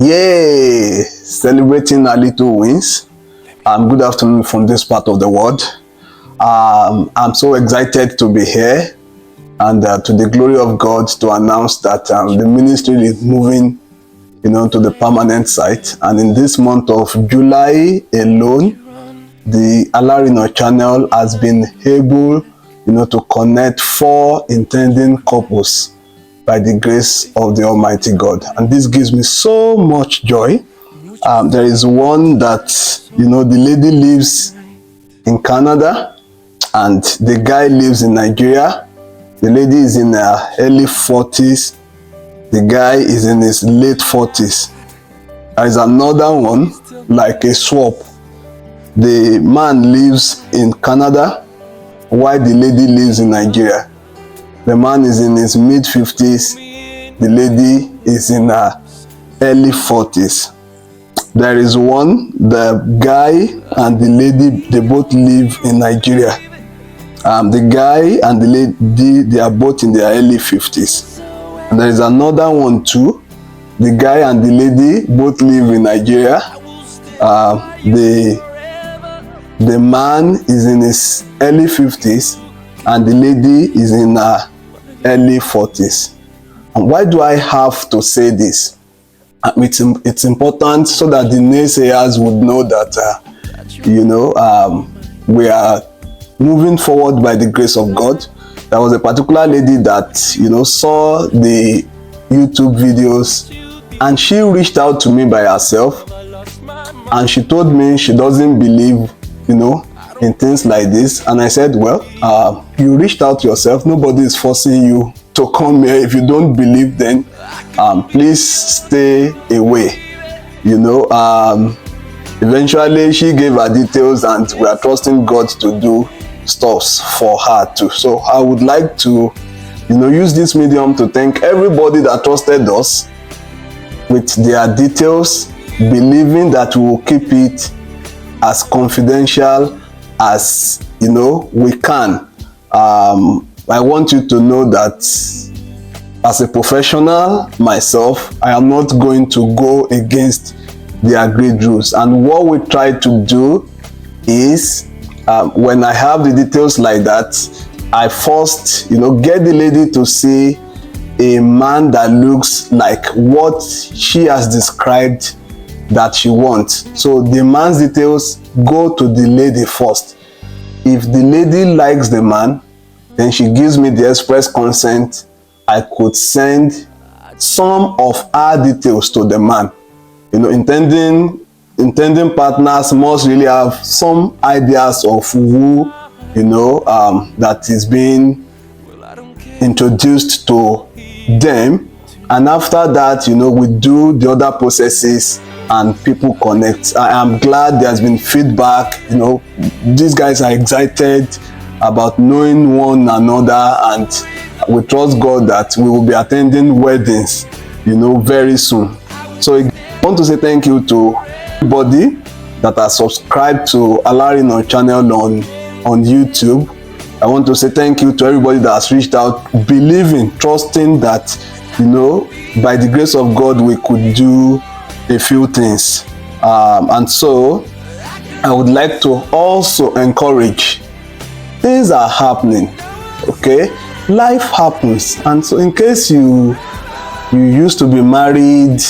Yay! Celebrating our little wins. Good afternoon from this part of the world. I'm so excited to be here and to the glory of God to announce that the ministry is moving, to the permanent site. And in this month of July alone, the Alarino channel has been able, to connect 4 intending couples by the grace of the Almighty God. And this gives me so much joy. There is one that, the lady lives in Canada and the guy lives in Nigeria. The lady is in her early 40s. The guy is in his late 40s. There is another one, like a swap. The man lives in Canada while the lady lives in Nigeria. The man is in his mid 50s. The lady is in her early 40s. There is one, the guy and the lady, they both live in Nigeria. The guy and the lady, they are both in their early 50s. And there is another one too. The guy and the lady both live in Nigeria. The man is in his early 50s and the lady is in her early 40s. And why do I have to say this? It's important so that the naysayers would know that, we are moving forward by the grace of God. There was a particular lady that, saw the YouTube videos and she reached out to me by herself and she told me she doesn't believe, in things like this. And I said, well, you reached out yourself. Nobody is forcing you to come here. If you don't believe, then please stay away. Eventually she gave her details and we are trusting God to do stuffs for her too. So I would like to, use this medium to thank everybody that trusted us with their details, believing that we will keep it as confidential as we can. I want you to know that as a professional myself, I am not going to go against the agreed rules. And what we try to do is, when I have the details like that, I first, get the lady to see a man that looks like what she has described that she wants. So the man's details go to the lady first. If the lady likes the man, then she gives me the express consent. I could send some of our details to the man. Intending partners must really have some ideas of who, that is being introduced to them. And after that, we do the other processes and people connect. I am glad there's been feedback. These guys are excited about knowing one another, and we trust God that we will be attending weddings, very soon. So I want to say thank you to everybody that has subscribed to Alarino channel on YouTube. I want to say thank you to everybody that has reached out, believing, trusting that, by the grace of God, we could do a few things. And so I would like to also encourage, things are happening, okay? Life happens. And so in case you used to be married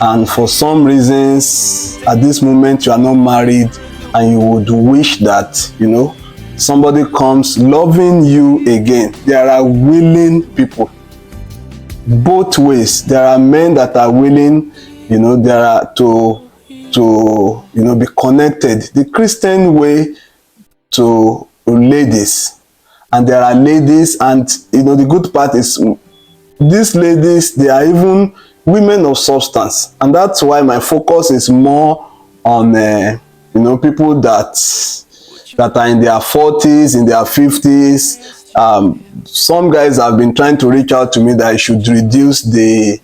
and for some reasons at this moment you are not married and you would wish that, somebody comes loving you again, there are willing people both ways. There are men that are willing, there are to be connected the Christian way to ladies, and there are ladies, and the good part is these ladies, they are even women of substance, and that's why my focus is more on people that are in their 40s, in their 50s. Some guys have been trying to reach out to me that I should reduce the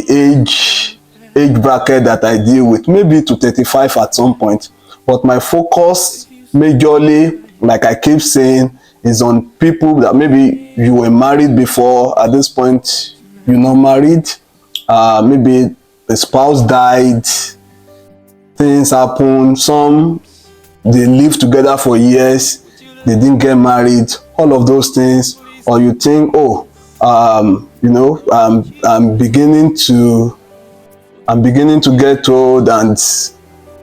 age bracket that I deal with, maybe to 35 at some point. But my focus majorly, like I keep saying, is on people that maybe you were married before, at this point you're not married, maybe the spouse died, things happen. Some they live together for years, they didn't get married, all of those things. Or you think, oh, I'm beginning to get old and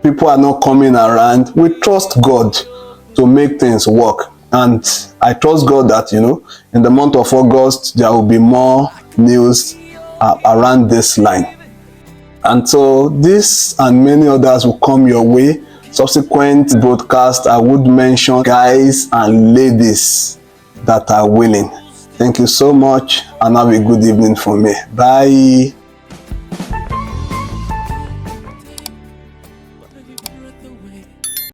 people are not coming around. We trust God to make things work, and I trust God that in the month of August there will be more news around this line. And so this and many others will come your way. Subsequent broadcast, I would mention guys and ladies that are willing. Thank you so much, and have a good evening for me. Bye.